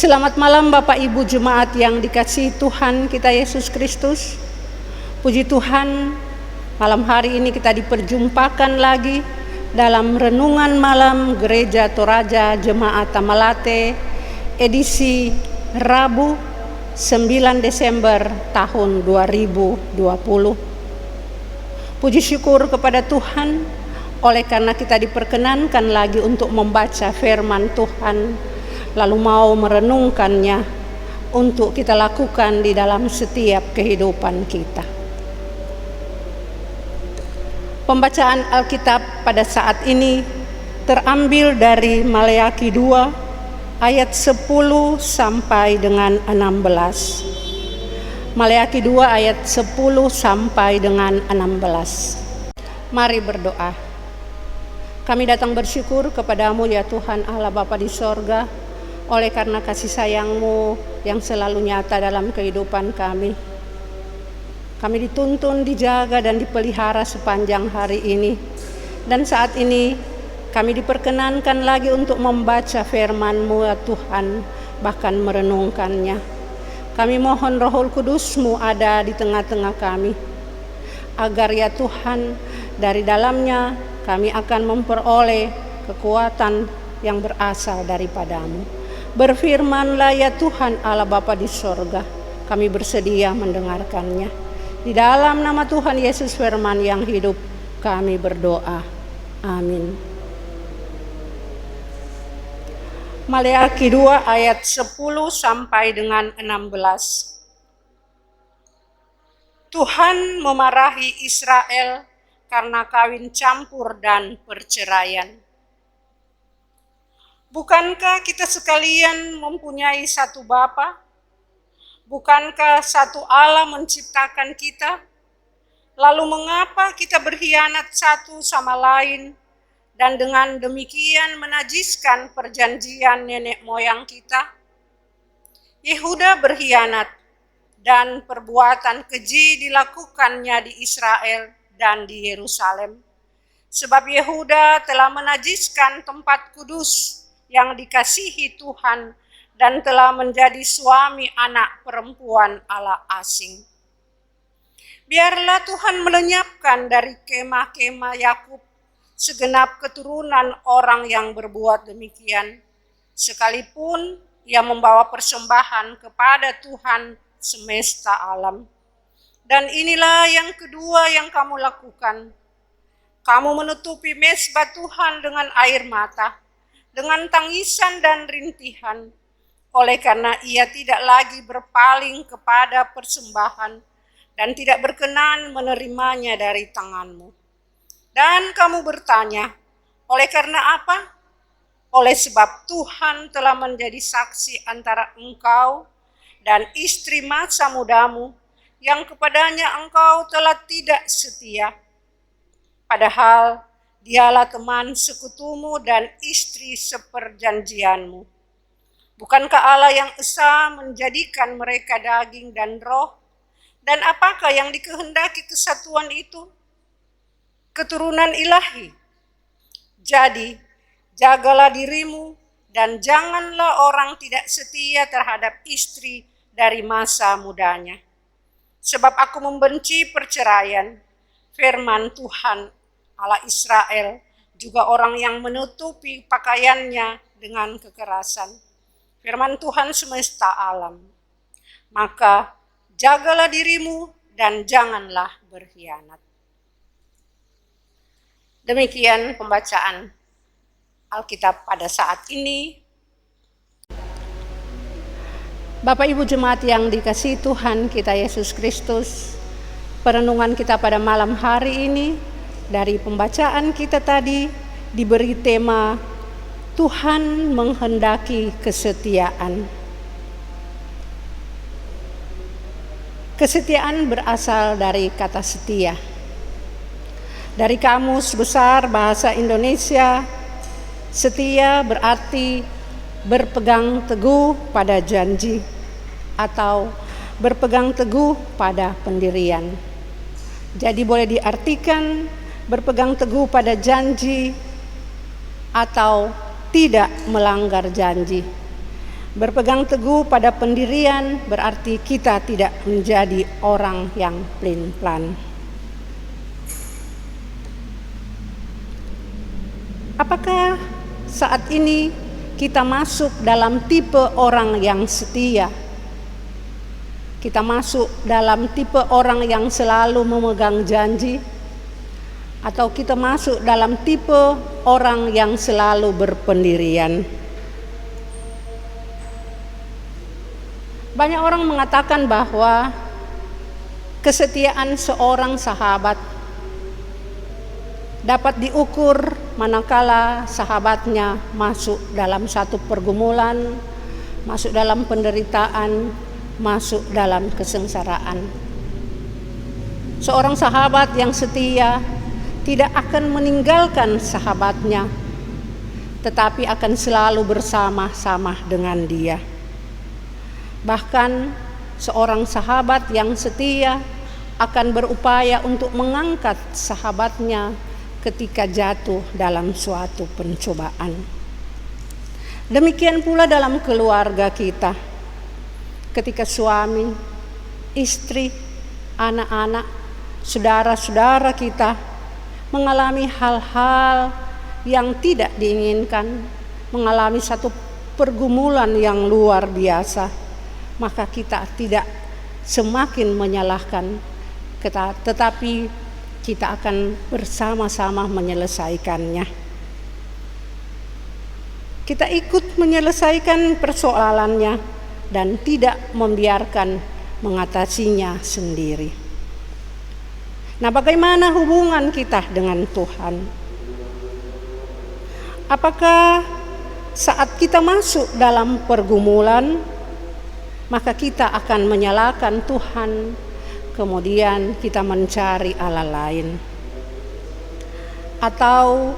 Selamat malam Bapak Ibu Jemaat yang dikasihi Tuhan kita Yesus Kristus. Puji Tuhan, malam hari ini kita diperjumpakan lagi dalam renungan malam Gereja Toraja Jemaat Tamalate edisi Rabu 9 Desember tahun 2020. Puji syukur kepada Tuhan oleh karena kita diperkenankan lagi untuk membaca firman Tuhan, lalu mau merenungkannya untuk kita lakukan di dalam setiap kehidupan kita. Pembacaan Alkitab pada saat ini terambil dari Maleakhi 2 ayat 10 sampai dengan 16. Maleakhi 2 ayat 10 sampai dengan 16. Mari berdoa. Kami datang bersyukur kepadamu ya Tuhan Allah Bapa di sorga, oleh karena kasih sayang-Mu yang selalu nyata dalam kehidupan kami. Kami dituntun, dijaga dan dipelihara sepanjang hari ini. Dan saat ini kami diperkenankan lagi untuk membaca firman-Mu ya Tuhan, bahkan merenungkannya. Kami mohon Roh Kudus-Mu ada di tengah-tengah kami, agar ya Tuhan dari dalamnya kami akan memperoleh kekuatan yang berasal daripada-Mu. Berfirmanlah ya Tuhan Allah Bapa di sorga, kami bersedia mendengarkannya. Di dalam nama Tuhan Yesus firman yang hidup kami berdoa. Amin. Maleakhi 2 ayat 10 sampai dengan 16. Tuhan memarahi Israel karena kawin campur dan perceraian. Bukankah kita sekalian mempunyai satu Bapa? Bukankah satu Allah menciptakan kita? Lalu mengapa kita berkhianat satu sama lain dan dengan demikian menajiskan perjanjian nenek moyang kita? Yehuda berkhianat dan perbuatan keji dilakukannya di Israel dan di Yerusalem. Sebab Yehuda telah menajiskan tempat kudus yang dikasihi Tuhan dan telah menjadi suami anak perempuan Allah asing. Biarlah Tuhan melenyapkan dari kemah-kemah Yakub segenap keturunan orang yang berbuat demikian, sekalipun ia membawa persembahan kepada Tuhan semesta alam. Dan inilah yang kedua yang kamu lakukan. Kamu menutupi mezbah Tuhan dengan air mata, dengan tangisan dan rintihan, oleh karena ia tidak lagi berpaling kepada persembahan dan tidak berkenan menerimanya dari tanganmu. Dan kamu bertanya, oleh karena apa? Oleh sebab Tuhan telah menjadi saksi antara engkau dan istri masa mudamu, yang kepadanya engkau telah tidak setia. Padahal dialah teman sekutumu dan istri seperjanjianmu. Bukankah Allah yang esa menjadikan mereka daging dan roh? Dan apakah yang dikehendaki kesatuan itu? Keturunan ilahi. Jadi, jagalah dirimu dan janganlah orang tidak setia terhadap istri dari masa mudanya. Sebab aku membenci perceraian, firman Tuhan Allah Israel, juga orang yang menutupi pakaiannya dengan kekerasan. Firman Tuhan semesta alam. Maka jagalah dirimu dan janganlah berkhianat. Demikian pembacaan Alkitab pada saat ini. Bapak Ibu Jemaat yang dikasihi Tuhan kita Yesus Kristus, perenungan kita pada malam hari ini dari pembacaan kita tadi diberi tema Tuhan menghendaki kesetiaan. Kesetiaan berasal dari kata setia. Dari Kamus Besar Bahasa Indonesia, setia berarti berpegang teguh pada janji atau berpegang teguh pada pendirian. Jadi boleh diartikan berpegang teguh pada janji atau tidak melanggar janji. Berpegang teguh pada pendirian berarti kita tidak menjadi orang yang pelin-pelan. Apakah saat ini kita masuk dalam tipe orang yang setia? Kita masuk dalam tipe orang yang selalu memegang janji? Atau kita masuk dalam tipe orang yang selalu berpendirian? Banyak orang mengatakan bahwa kesetiaan seorang sahabat dapat diukur manakala sahabatnya masuk dalam satu pergumulan, masuk dalam penderitaan, masuk dalam kesengsaraan. Seorang sahabat yang setia tidak akan meninggalkan sahabatnya, tetapi akan selalu bersama-sama dengan dia. Bahkan seorang sahabat yang setia akan berupaya untuk mengangkat sahabatnya ketika jatuh dalam suatu pencobaan. Demikian pula dalam keluarga kita. Ketika suami, istri, anak-anak, saudara-saudara kita mengalami hal-hal yang tidak diinginkan, mengalami satu pergumulan yang luar biasa, maka kita tidak semakin menyalahkan, tetapi kita akan bersama-sama menyelesaikannya. Kita ikut menyelesaikan persoalannya dan tidak membiarkan mengatasinya sendiri. Nah, bagaimana hubungan kita dengan Tuhan? Apakah saat kita masuk dalam pergumulan, maka kita akan menyalahkan Tuhan, kemudian kita mencari Allah lain? Atau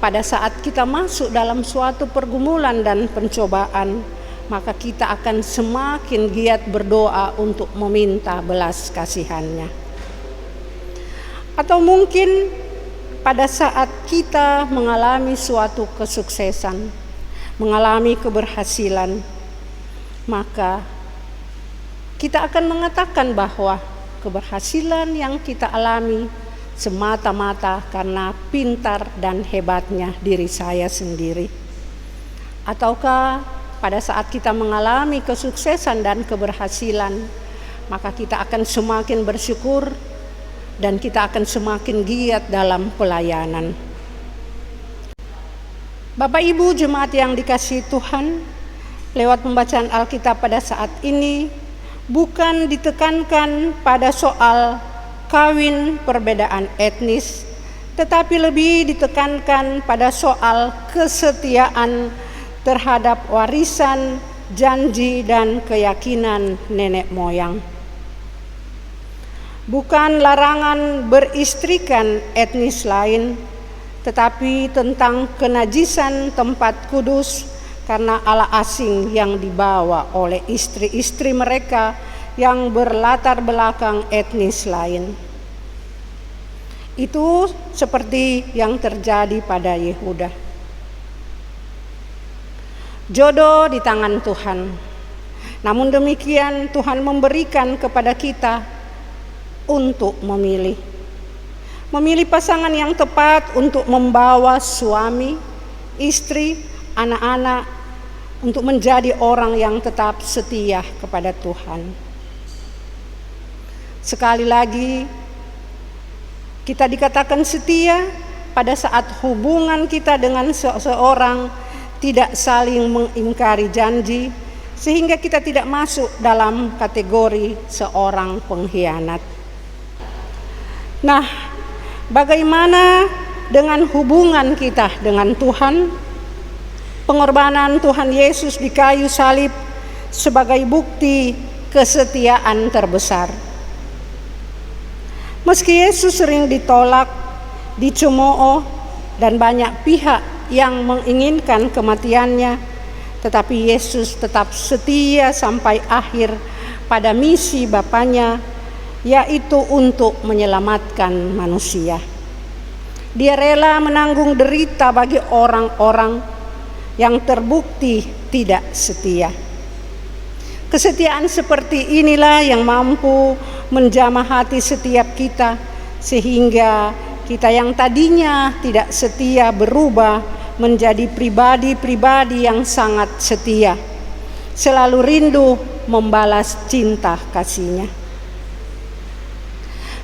pada saat kita masuk dalam suatu pergumulan dan pencobaan, maka kita akan semakin giat berdoa untuk meminta belas kasihan-Nya? Atau mungkin pada saat kita mengalami suatu kesuksesan, mengalami keberhasilan, maka kita akan mengatakan bahwa keberhasilan yang kita alami semata-mata karena pintar dan hebatnya diri saya sendiri. Ataukah pada saat kita mengalami kesuksesan dan keberhasilan, maka kita akan semakin bersyukur dan kita akan semakin giat dalam pelayanan. Bapak Ibu jemaat yang dikasihi Tuhan, lewat pembacaan Alkitab pada saat ini bukan ditekankan pada soal kawin perbedaan etnis, tetapi lebih ditekankan pada soal kesetiaan terhadap warisan, janji, dan keyakinan nenek moyang. Bukan larangan beristrikan etnis lain, tetapi tentang kenajisan tempat kudus karena Allah asing yang dibawa oleh istri-istri mereka yang berlatar belakang etnis lain. Itu seperti yang terjadi pada Yehuda. Jodoh di tangan Tuhan. Namun demikian Tuhan memberikan kepada kita untuk memilih pasangan yang tepat untuk membawa suami, istri, anak-anak untuk menjadi orang yang tetap setia kepada Tuhan. Sekali lagi, kita dikatakan setia pada saat hubungan kita dengan seseorang tidak saling mengingkari janji, sehingga kita tidak masuk dalam kategori seorang pengkhianat. Nah, bagaimana dengan hubungan kita dengan Tuhan? Pengorbanan Tuhan Yesus di kayu salib sebagai bukti kesetiaan terbesar. Meski Yesus sering ditolak, dicemooh, dan banyak pihak yang menginginkan kematiannya, tetapi Yesus tetap setia sampai akhir pada misi Bapanya, yaitu untuk menyelamatkan manusia. Dia rela menanggung derita bagi orang-orang yang terbukti tidak setia. Kesetiaan seperti inilah yang mampu menjamah hati setiap kita, sehingga kita yang tadinya tidak setia berubah menjadi pribadi-pribadi yang sangat setia, selalu rindu membalas cinta kasihnya.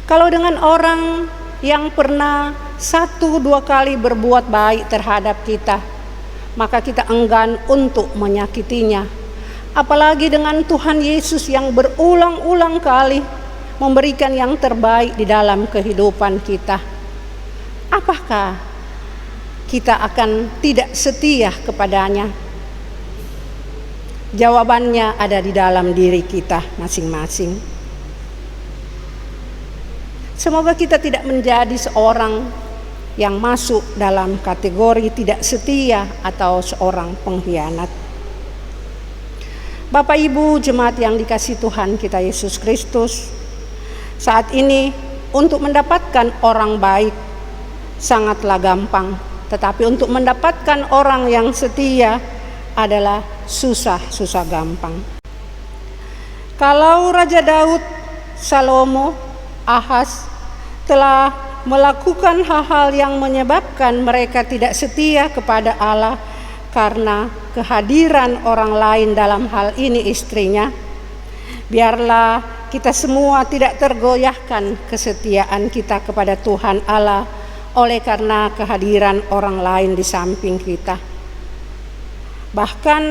Kalau dengan orang yang pernah 1-2 kali berbuat baik terhadap kita, maka kita enggan untuk menyakitinya. Apalagi dengan Tuhan Yesus yang berulang-ulang kali memberikan yang terbaik di dalam kehidupan kita. Apakah kita akan tidak setia kepadanya? Jawabannya ada di dalam diri kita masing-masing. Semoga kita tidak menjadi seorang yang masuk dalam kategori tidak setia atau seorang pengkhianat. Bapak Ibu jemaat yang dikasihi Tuhan kita Yesus Kristus, saat ini untuk mendapatkan orang baik sangatlah gampang, tetapi untuk mendapatkan orang yang setia adalah susah gampang. Kalau Raja Daud, Salomo, Ahaz telah melakukan hal-hal yang menyebabkan mereka tidak setia kepada Allah karena kehadiran orang lain, dalam hal ini istrinya, biarlah kita semua tidak tergoyahkan kesetiaan kita kepada Tuhan Allah oleh karena kehadiran orang lain di samping kita. Bahkan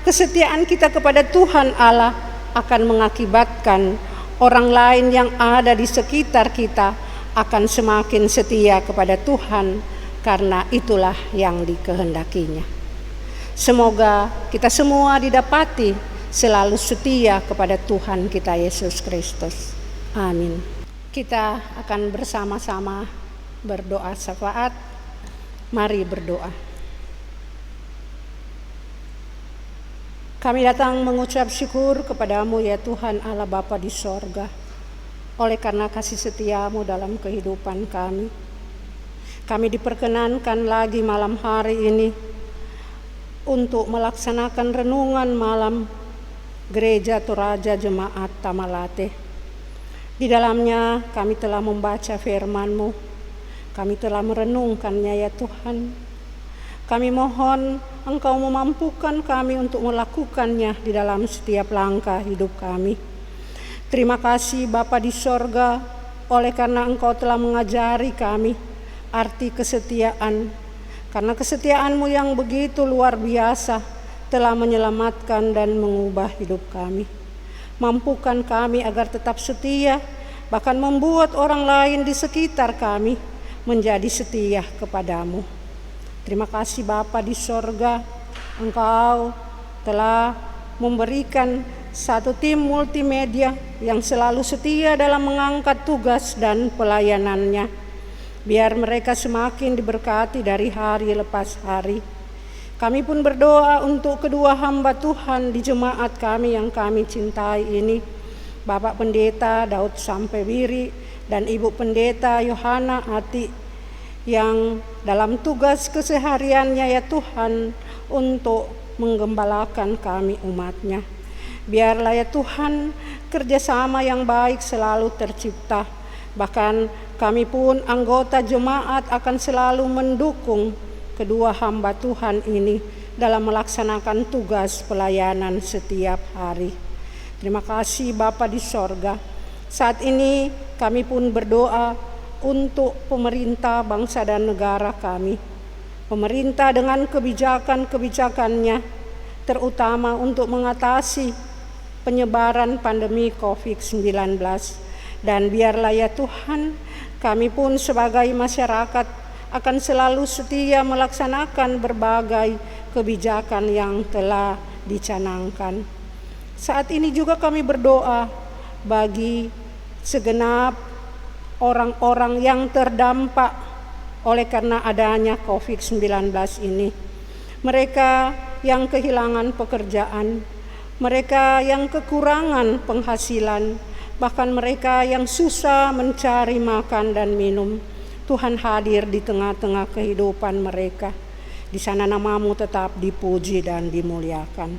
kesetiaan kita kepada Tuhan Allah akan mengakibatkan orang lain yang ada di sekitar kita akan semakin setia kepada Tuhan, karena itulah yang dikehendakinya. Semoga kita semua didapati selalu setia kepada Tuhan kita Yesus Kristus. Amin. Kita akan bersama-sama berdoa syafaat. Mari berdoa. Kami datang mengucap syukur kepadamu ya Tuhan Allah Bapa di sorga, oleh karena kasih setiamu dalam kehidupan kami. Kami diperkenankan lagi malam hari ini untuk melaksanakan renungan malam Gereja Toraja Jemaat Tamalate. Di dalamnya kami telah membaca firman-Mu, kami telah merenungkannya ya Tuhan. Kami mohon Engkau memampukan kami untuk melakukannya di dalam setiap langkah hidup kami. Terima kasih Bapa di sorga, oleh karena Engkau telah mengajari kami arti kesetiaan. Karena kesetiaan-Mu yang begitu luar biasa telah menyelamatkan dan mengubah hidup kami. Mampukan kami agar tetap setia, bahkan membuat orang lain di sekitar kami menjadi setia kepadamu. Terima kasih Bapa di sorga, Engkau telah memberikan satu tim multimedia yang selalu setia dalam mengangkat tugas dan pelayanannya. Biar mereka semakin diberkati dari hari lepas hari. Kami pun berdoa untuk kedua hamba Tuhan di jemaat kami yang kami cintai ini, Bapak Pendeta Daud Sampewiri dan Ibu Pendeta Yohana Ati, yang dalam tugas kesehariannya ya Tuhan untuk menggembalakan kami umat-Nya. Biarlah ya Tuhan kerjasama yang baik selalu tercipta. Bahkan kami pun anggota jemaat akan selalu mendukung kedua hamba Tuhan ini dalam melaksanakan tugas pelayanan setiap hari. Terima kasih Bapa di sorga. Saat ini kami pun berdoa untuk pemerintah bangsa dan negara kami. Pemerintah dengan kebijakan-kebijakannya, terutama untuk mengatasi penyebaran pandemi COVID-19. Dan biarlah ya Tuhan, kami pun sebagai masyarakat akan selalu setia melaksanakan berbagai kebijakan yang telah dicanangkan. Saat ini juga kami berdoa bagi segenap orang-orang yang terdampak oleh karena adanya COVID-19 ini. Mereka yang kehilangan pekerjaan, mereka yang kekurangan penghasilan, bahkan mereka yang susah mencari makan dan minum. Tuhan hadir di tengah-tengah kehidupan mereka. Di sana nama-Mu tetap dipuji dan dimuliakan.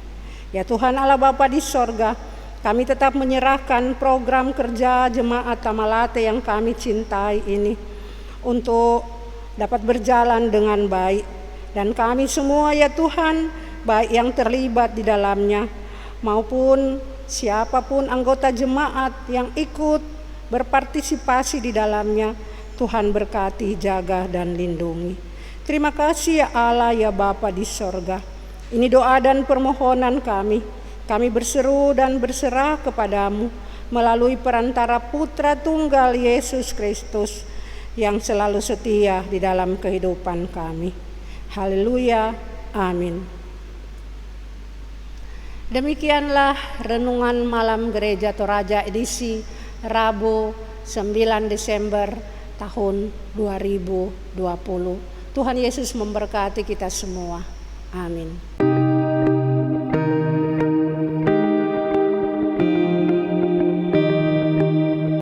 Ya Tuhan Allah Bapa di sorga, Kami tetap menyerahkan program kerja Jemaat Tamalate yang kami cintai ini untuk dapat berjalan dengan baik. Dan kami semua ya Tuhan, baik yang terlibat di dalamnya maupun siapapun anggota jemaat yang ikut berpartisipasi di dalamnya, Tuhan berkati, jaga, dan lindungi. Terima kasih ya Allah ya Bapa di sorga. Ini doa dan permohonan kami. Kami berseru dan berserah kepadamu melalui perantara Putra Tunggal Yesus Kristus yang selalu setia di dalam kehidupan kami. Haleluya, amin. Demikianlah renungan malam Gereja Toraja edisi Rabu 9 Desember tahun 2020. Tuhan Yesus memberkati kita semua. Amin.